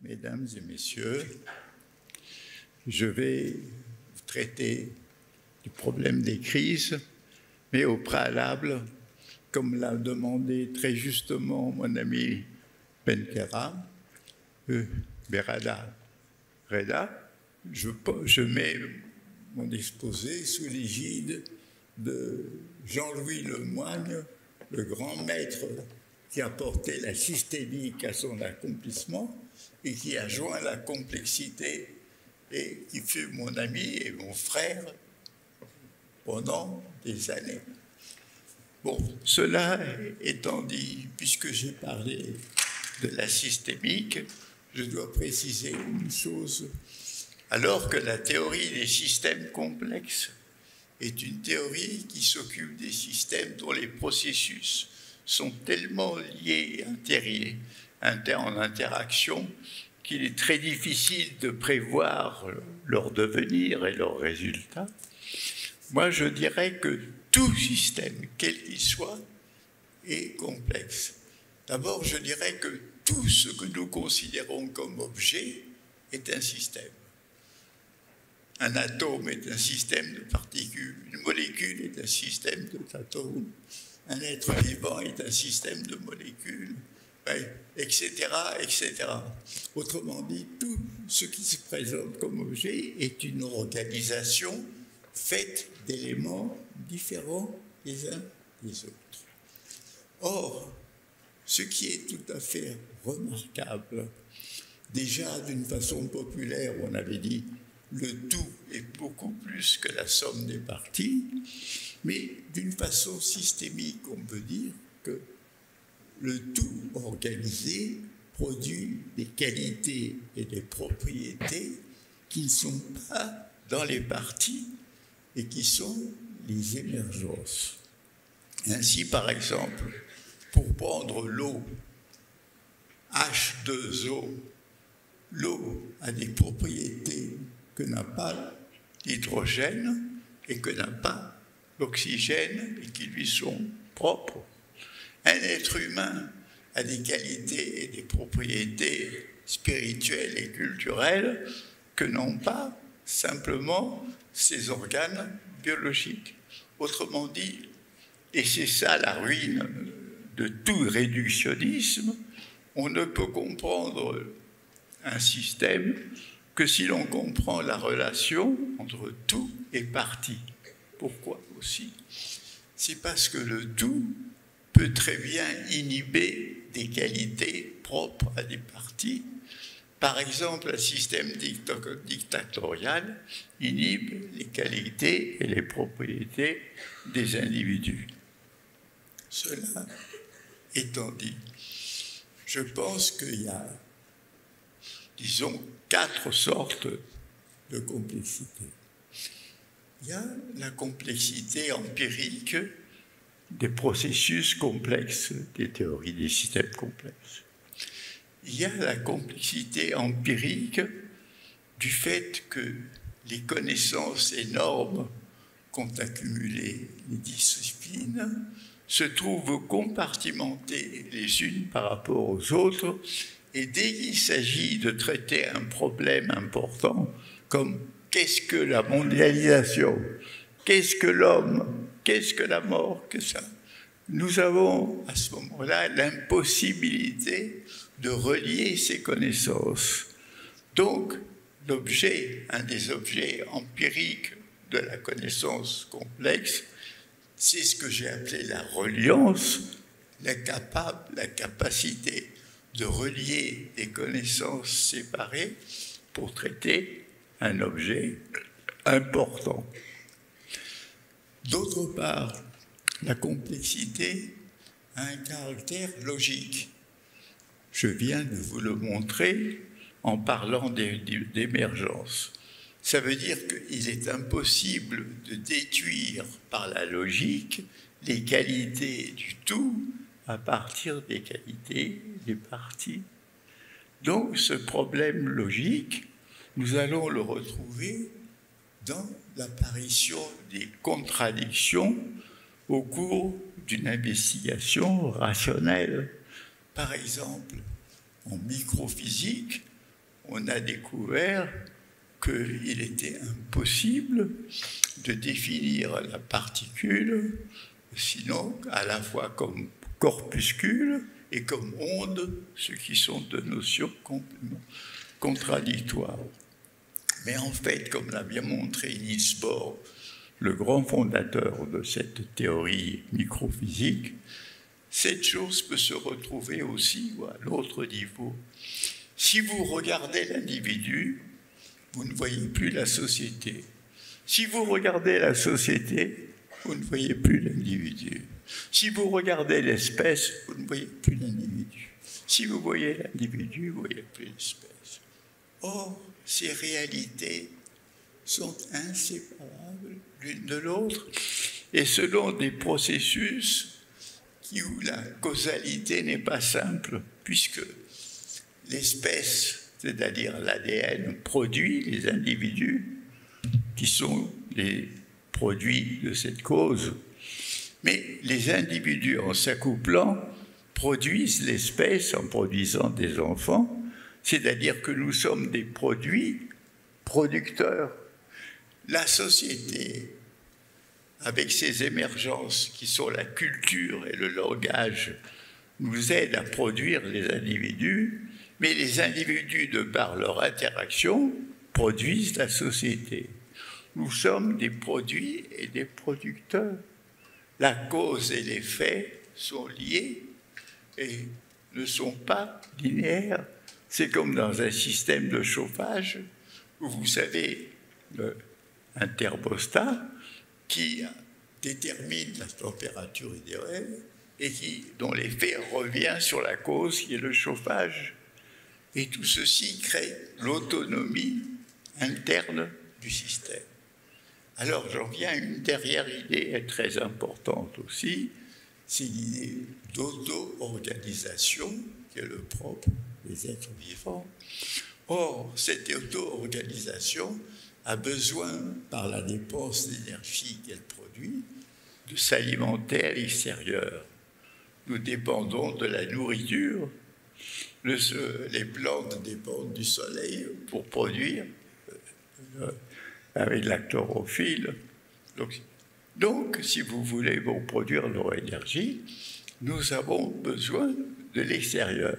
Mesdames et messieurs, je vais traiter du problème des crises, mais au préalable, comme l'a demandé très justement mon ami Benkera, Berada Reda, je mets mon exposé sous l'égide de Jean-Louis Lemoigne, le grand maître qui a porté la systémique à son accomplissement et qui a joint la complexité et qui fut mon ami et mon frère pendant des années. Bon, cela étant dit, puisque j'ai parlé de la systémique, je dois préciser une chose. Alors que la théorie des systèmes complexes est une théorie qui s'occupe des systèmes dont les processus sont tellement liés en interaction qu'il est très difficile de prévoir leur devenir et leurs résultats. Moi, je dirais que tout système, quel qu'il soit, est complexe. D'abord, je dirais que tout ce que nous considérons comme objet est un système. Un atome est un système de particules, une molécule est un système d'atomes, un être vivant est un système de molécules, etc., etc. Autrement dit, tout ce qui se présente comme objet est une organisation faite d'éléments différents les uns des autres. Or, ce qui est tout à fait remarquable, déjà d'une façon populaire, on avait dit le tout est beaucoup plus que la somme des parties, mais d'une façon systémique, on peut dire que le tout organisé produit des qualités et des propriétés qui ne sont pas dans les parties et qui sont les émergences. Ainsi, par exemple, pour prendre l'eau, H2O, l'eau a des propriétés que n'a pas l'hydrogène et que n'a pas l'oxygène et qui lui sont propres. Un être humain a des qualités et des propriétés spirituelles et culturelles que n'ont pas simplement ses organes biologiques. Autrement dit, et c'est ça la ruine de tout réductionnisme, on ne peut comprendre un système que si l'on comprend la relation entre tout et partie. Pourquoi aussi? C'est parce que le tout peut très bien inhiber des qualités propres à des parties. Par exemple, un système dictatorial inhibe les qualités et les propriétés des individus. Cela étant dit, je pense qu'il y a, disons, 4 sortes de complexité. Il y a la complexité empirique des processus complexes, des théories des systèmes complexes. Il y a la complexité empirique du fait que les connaissances énormes qu'ont accumulées les disciplines se trouvent compartimentées les unes par rapport aux autres, et dès qu'il s'agit de traiter un problème important comme qu'est-ce que la mondialisation, qu'est-ce que l'homme, qu'est-ce que la mort, que ça, nous avons à ce moment-là l'impossibilité de relier ces connaissances. Donc, l'objet, un des objets empiriques de la connaissance complexe, c'est ce que j'ai appelé la reliance, la capacité de relier des connaissances séparées pour traiter un objet important. D'autre part, la complexité a un caractère logique. Je viens de vous le montrer en parlant d'émergence. Ça veut dire qu'il est impossible de déduire par la logique les qualités du tout à partir des qualités des parties. Donc ce problème logique, nous allons le retrouver dans l'apparition des contradictions au cours d'une investigation rationnelle. Par exemple, en microphysique, on a découvert qu'il était impossible de définir la particule, sinon à la fois comme corpuscule et comme onde, ce qui sont deux notions complètement contradictoires. Mais en fait, comme l'a bien montré Niels Bohr, le grand fondateur de cette théorie microphysique, cette chose peut se retrouver aussi à l'autre niveau. Si vous regardez l'individu, vous ne voyez plus la société. Si vous regardez la société, vous ne voyez plus l'individu. Si vous regardez l'espèce, vous ne voyez plus l'individu. Si vous voyez l'individu, vous ne voyez plus l'espèce. Or, ces réalités sont inséparables l'une de l'autre et selon des processus où la causalité n'est pas simple, puisque l'espèce, c'est-à-dire l'ADN, produit les individus qui sont les produits de cette cause. Mais les individus, en s'accouplant, produisent l'espèce en produisant des enfants, c'est-à-dire que nous sommes des produits producteurs. La société, avec ses émergences qui sont la culture et le langage, nous aide à produire les individus, mais les individus, de par leur interaction, produisent la société. Nous sommes des produits et des producteurs. La cause et l'effet sont liés et ne sont pas linéaires. C'est comme dans un système de chauffage où vous savez, un thermostat qui détermine la température idéale et dont l'effet revient sur la cause qui est le chauffage. Et tout ceci crée l'autonomie interne du système. Alors j'en viens à une dernière idée très importante aussi, c'est l'idée d'auto-organisation qui est le propre des êtres vivants. Or, cette auto-organisation a besoin, par la dépense d'énergie qu'elle produit, de s'alimenter à l'extérieur. Nous dépendons de la nourriture. Les plantes dépendent du soleil pour produire avec la chlorophylle. Donc, si vous voulez pour produire leur énergie, nous avons besoin de l'extérieur.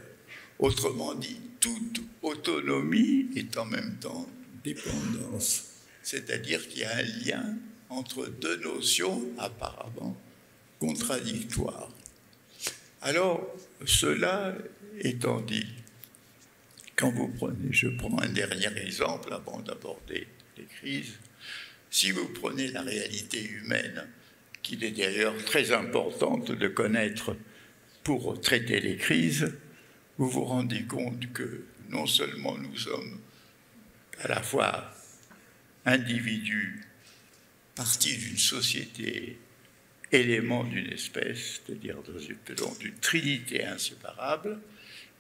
Autrement dit, toute autonomie est en même temps dépendance. C'est-à-dire qu'il y a un lien entre deux notions apparemment contradictoires. Alors, cela étant dit, quand vous prenez, je prends un dernier exemple avant d'aborder les crises, si vous prenez la réalité humaine, qu'il est d'ailleurs très importante de connaître pour traiter les crises, vous vous rendez compte que non seulement nous sommes à la fois individus, partie d'une société, éléments d'une espèce, c'est-à-dire dans une trinité inséparable,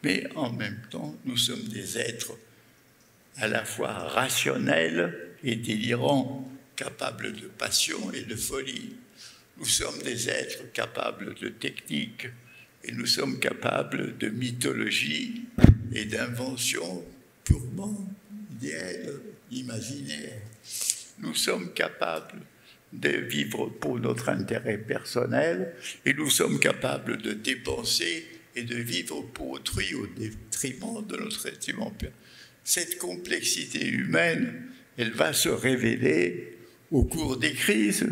mais en même temps, nous sommes des êtres à la fois rationnels et délirants, capables de passion et de folie. Nous sommes des êtres capables de technique et nous sommes capables de mythologie et d'inventions purement idéales, imaginaires. Nous sommes capables de vivre pour notre intérêt personnel et nous sommes capables de dépenser et de vivre pour autrui au détriment de notre estime. Cette complexité humaine, elle va se révéler au cours des crises.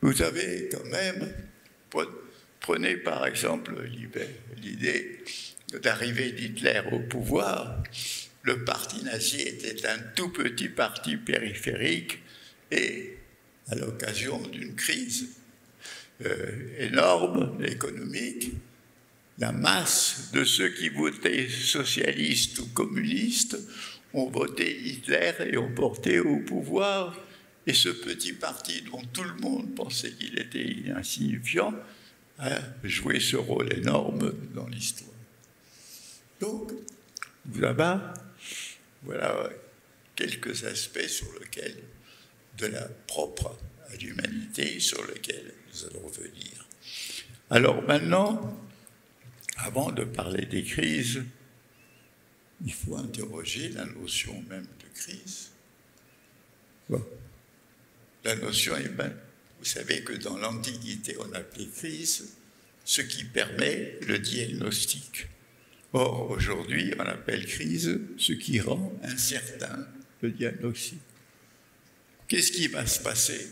Vous avez quand même, prenez par exemple l'idée d'arrivée d'Hitler au pouvoir. Le parti nazi était un tout petit parti périphérique et à l'occasion d'une crise énorme, économique, la masse de ceux qui votaient socialistes ou communistes ont voté Hitler et ont porté au pouvoir. Et ce petit parti dont tout le monde pensait qu'il était insignifiant a joué ce rôle énorme dans l'histoire. Donc, là-bas, voilà quelques aspects sur lesquels, de la propre à l'humanité, sur lesquels nous allons revenir. Alors maintenant, avant de parler des crises, il faut interroger la notion même de crise. Bon. La notion est bien, vous savez que dans l'Antiquité, on appelait crise ce qui permet le diagnostic. Or, aujourd'hui, on appelle crise ce qui rend incertain le diagnostic. Qu'est-ce qui va se passer?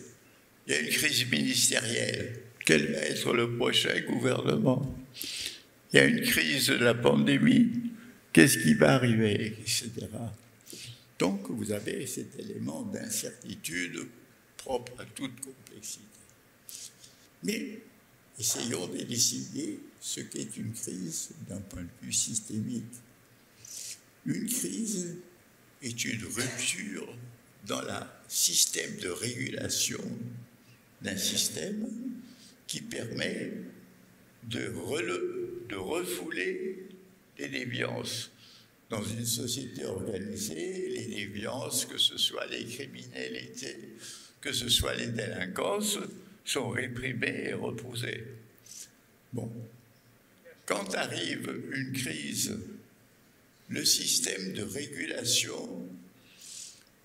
Il y a une crise ministérielle. Quel va être le prochain gouvernement? Il y a une crise de la pandémie. Qu'est-ce qui va arriver, etc. Donc, vous avez cet élément d'incertitude propre à toute complexité. Mais essayons de décider ce qu'est une crise d'un point de vue systémique. Une crise est une rupture dans le système de régulation d'un système qui permet de refouler les déviances. Dans une société organisée, les déviances, que ce soit les criminalités, que ce soit les délinquances, sont réprimées et reposées. Bon. Quand arrive une crise, le système de régulation,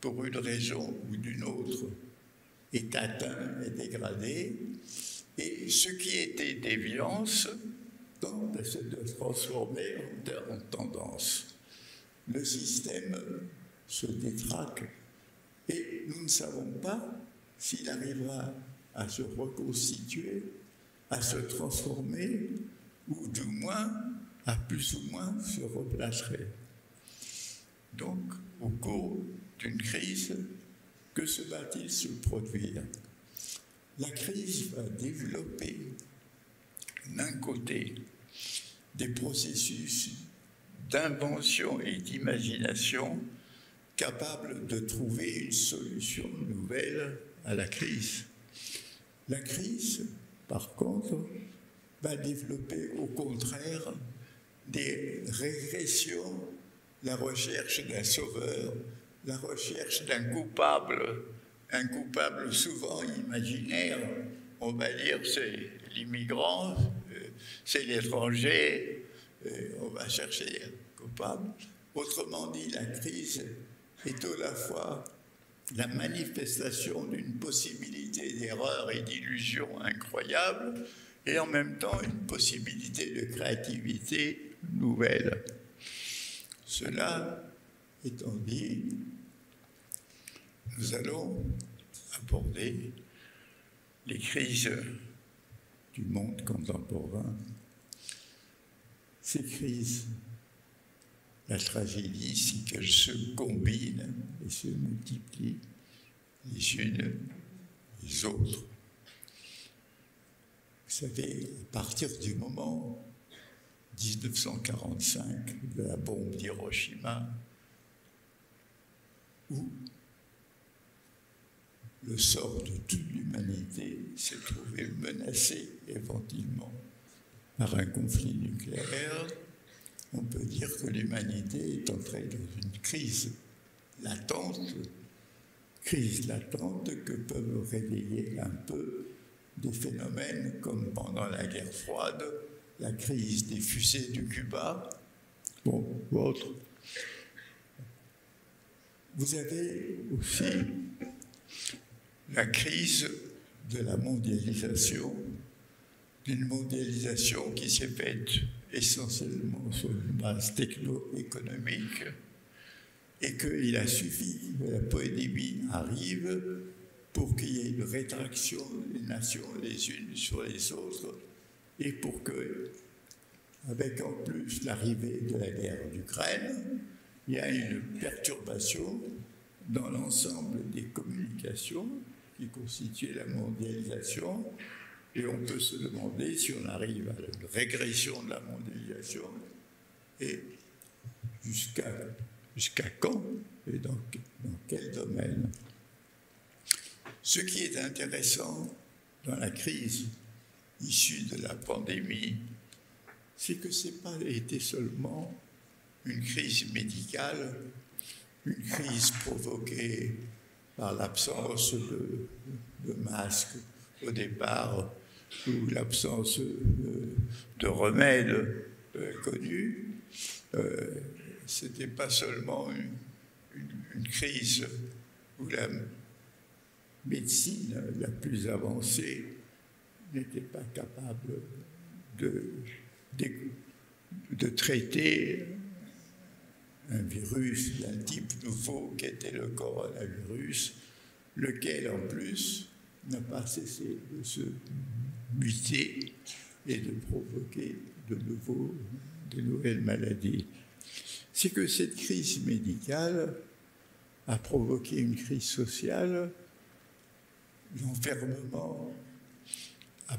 pour une raison ou d'une autre, est atteint et dégradé, et ce qui était déviance tente à se transformer en tendance. Le système se détraque et nous ne savons pas s'il arrivera à se reconstituer, à se transformer, ou du moins à plus ou moins se replacer. Donc, au cours d'une crise, que se va-t-il se produire? La crise va développer, d'un côté, des processus d'invention et d'imagination capables de trouver une solution nouvelle à la crise. La crise, par contre, va développer au contraire des régressions, la recherche d'un sauveur, la recherche d'un coupable, un coupable souvent imaginaire, on va dire c'est l'immigrant, c'est l'étranger, on va chercher un coupable. Autrement dit, la crise est à la fois la manifestation d'une possibilité d'erreur et d'illusion incroyable, et en même temps une possibilité de créativité nouvelle. Cela étant dit, nous allons aborder les crises du monde contemporain. Ces crises, la tragédie, c'est qu'elles se combinent et se multiplient les unes les autres. Vous savez, à partir du moment 1945 de la bombe d'Hiroshima, où le sort de toute l'humanité s'est trouvé menacé éventuellement par un conflit nucléaire, on peut dire que l'humanité est entrée dans une crise latente que peuvent réveiller un peu des phénomènes comme pendant la guerre froide, la crise des fusées de Cuba, bon, ou autre. Vous avez aussi la crise de la mondialisation, d'une mondialisation qui s'est faite essentiellement sur une base techno-économique, et qu'il a suffi que la pandémie arrive pour qu'il y ait une rétraction des nations les unes sur les autres, et pour que, avec en plus l'arrivée de la guerre d'Ukraine, il y a une perturbation dans l'ensemble des communications qui constituent la mondialisation, et on peut se demander si on arrive à une régression de la mondialisation, et jusqu'à quand et dans quel domaine. Ce qui est intéressant dans la crise issue de la pandémie, c'est que ce n'a pas été seulement une crise médicale, une crise provoquée par l'absence de masques au départ, ou l'absence de remèdes connus. ce n'était pas seulement une crise où la médecine la plus avancée n'était pas capable de traiter un virus d'un type nouveau qui était le coronavirus, lequel en plus n'a pas cessé de se muter et de provoquer de nouvelles maladies. C'est que cette crise médicale a provoqué une crise sociale. L'enfermement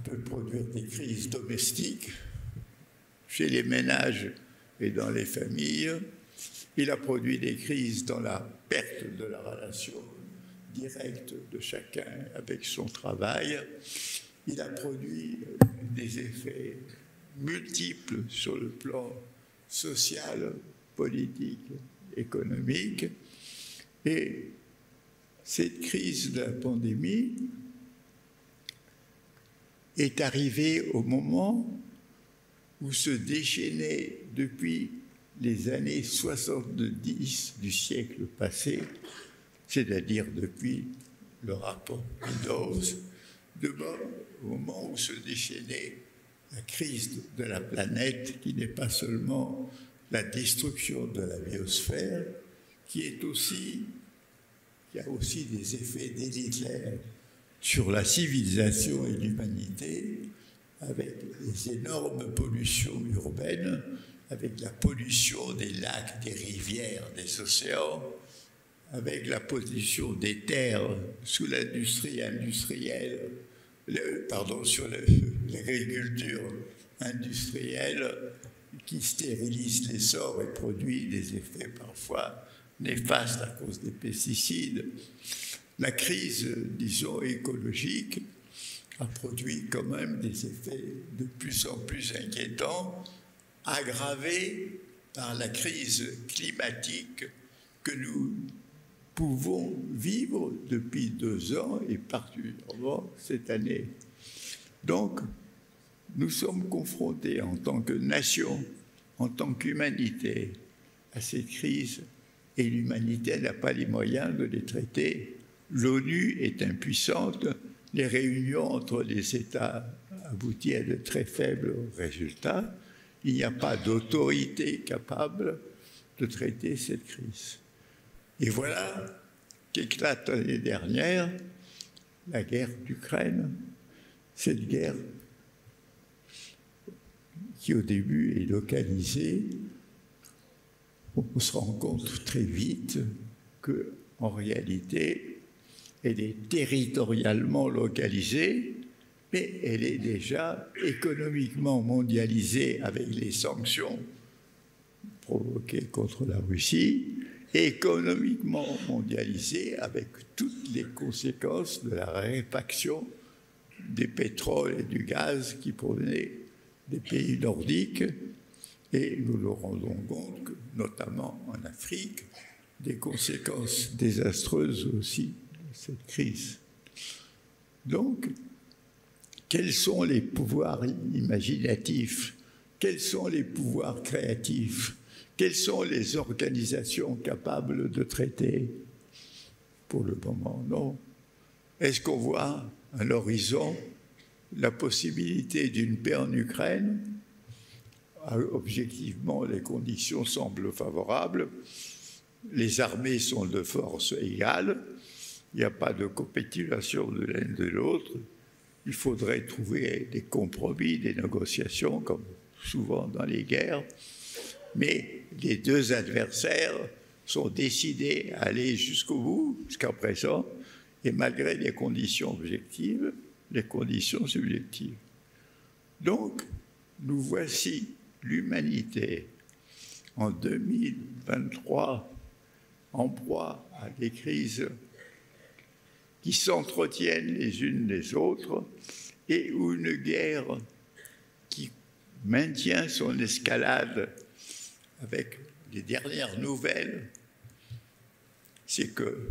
peut produire des crises domestiques chez les ménages et dans les familles. Il a produit des crises dans la perte de la relation directe de chacun avec son travail. Il a produit des effets multiples sur le plan social, politique, économique. Et cette crise de la pandémie est arrivée au moment où se déchaînait depuis les années 70 du siècle passé, c'est-à-dire depuis le rapport Meadows, au moment où se déchaînait la crise de la planète, qui n'est pas seulement la destruction de la biosphère, qui a aussi des effets délétères sur la civilisation et l'humanité, avec les énormes pollutions urbaines, avec la pollution des lacs, des rivières, des océans, avec la pollution des terres sous l'industrie industrielle, sur l'agriculture industrielle, qui stérilise les sols et produit des effets parfois néfastes à cause des pesticides. La crise, disons, écologique a produit quand même des effets de plus en plus inquiétants, aggravés par la crise climatique que nous pouvons vivre depuis 2 ans et particulièrement cette année. Donc, nous sommes confrontés en tant que nation, en tant qu'humanité, à ces crises et l'humanité n'a pas les moyens de les traiter. L'ONU est impuissante, les réunions entre les États aboutissent à de très faibles résultats. Il n'y a pas d'autorité capable de traiter cette crise. Et voilà qu'éclate l'année dernière la guerre d'Ukraine, cette guerre qui au début est localisée. On se rend compte très vite qu'en réalité, elle est territorialement localisée, mais elle est déjà économiquement mondialisée avec les sanctions provoquées contre la Russie, et économiquement mondialisée avec toutes les conséquences de la raréfaction des pétroles et du gaz qui provenaient des pays nordiques. Et nous nous rendons compte, que, notamment en Afrique, des conséquences désastreuses aussi de cette crise. Donc, quels sont les pouvoirs imaginatifs? Quels sont les pouvoirs créatifs? Quelles sont les organisations capables de traiter? Pour le moment, non. Est-ce qu'on voit à l'horizon la possibilité d'une paix en Ukraine? Objectivement, les conditions semblent favorables. Les armées sont de force égale. Il n'y a pas de compétition de l'un de l'autre. Il faudrait trouver des compromis, des négociations, comme souvent dans les guerres. Mais les deux adversaires sont décidés à aller jusqu'au bout, jusqu'à présent, et malgré les conditions objectives, les conditions subjectives. Donc, nous voici l'humanité en 2023 en proie à des crises qui s'entretiennent les unes les autres et où une guerre qui maintient son escalade avec les dernières nouvelles, c'est que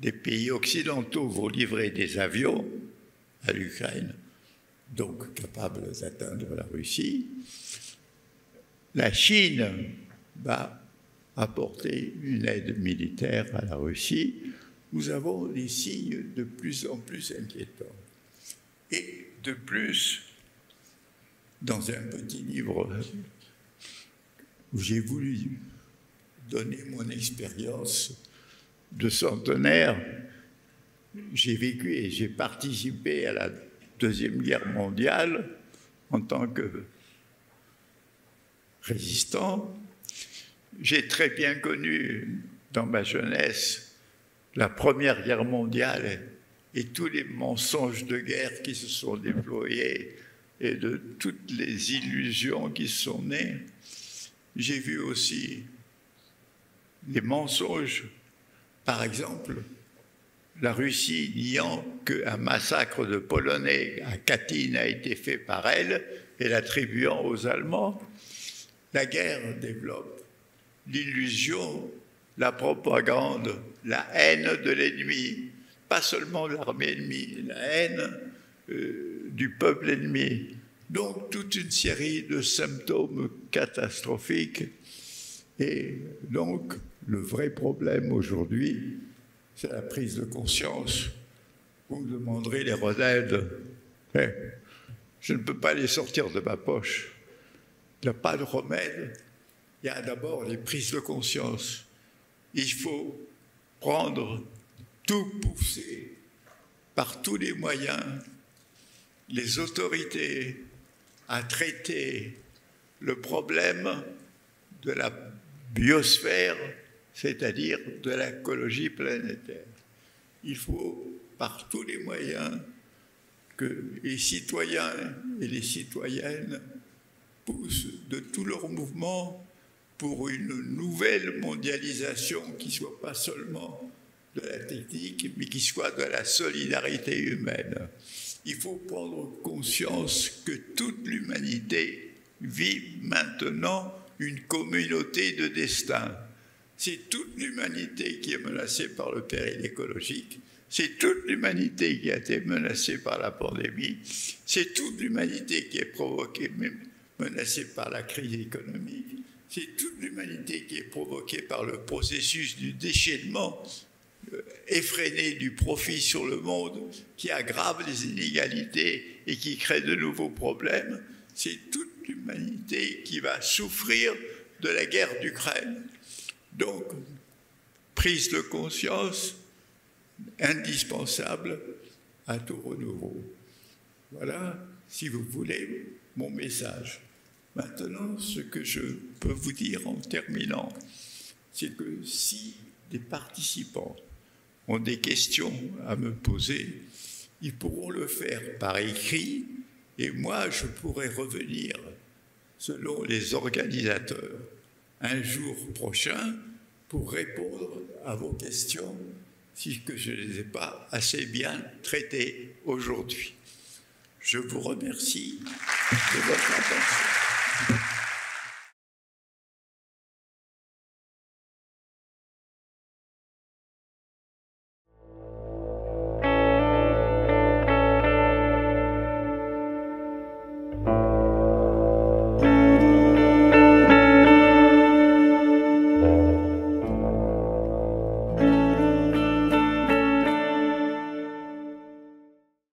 des pays occidentaux vont livrer des avions à l'Ukraine, donc capables d'atteindre la Russie. La Chine va apporter une aide militaire à la Russie, nous avons des signes de plus en plus inquiétants. Et de plus, dans un petit livre où j'ai voulu donner mon expérience de centenaire, j'ai vécu et j'ai participé à la Deuxième Guerre mondiale en tant que résistant. J'ai très bien connu dans ma jeunesse la Première Guerre mondiale et tous les mensonges de guerre qui se sont déployés et de toutes les illusions qui sont nées. J'ai vu aussi les mensonges, par exemple, la Russie niant qu'un massacre de Polonais à Katyn a été fait par elle et l'attribuant aux Allemands. La guerre développe l'illusion, la propagande, la haine de l'ennemi, pas seulement de l'armée ennemie, la haine du peuple ennemi. Donc toute une série de symptômes catastrophiques. Et donc le vrai problème aujourd'hui, c'est la prise de conscience. Vous me demanderez les remèdes. Je ne peux pas les sortir de ma poche. Il n'y a pas de remède. Il y a d'abord les prises de conscience. Il faut pousser par tous les moyens les autorités à traiter le problème de la biosphère, c'est-à-dire de l'écologie planétaire. Il faut, par tous les moyens, que les citoyens et les citoyennes poussent de tous leurs mouvements pour une nouvelle mondialisation qui ne soit pas seulement de la technique, mais qui soit de la solidarité humaine. Il faut prendre conscience que toute l'humanité vit maintenant une communauté de destin. C'est toute l'humanité qui est menacée par le péril écologique, c'est toute l'humanité qui a été menacée par la pandémie, c'est toute l'humanité qui est menacée par la crise économique, c'est toute l'humanité qui est provoquée par le processus du déchaînement effréné du profit sur le monde, qui aggrave les inégalités et qui crée de nouveaux problèmes. C'est toute l'humanité qui va souffrir de la guerre d'Ukraine. Donc, prise de conscience indispensable à tout renouveau. Voilà, si vous voulez, mon message. Maintenant, ce que je peux vous dire en terminant, c'est que si des participants ont des questions à me poser, ils pourront le faire par écrit, et moi, je pourrai revenir, selon les organisateurs, un jour prochain pour répondre à vos questions, si que je ne les ai pas assez bien traitées aujourd'hui. Je vous remercie de votre attention.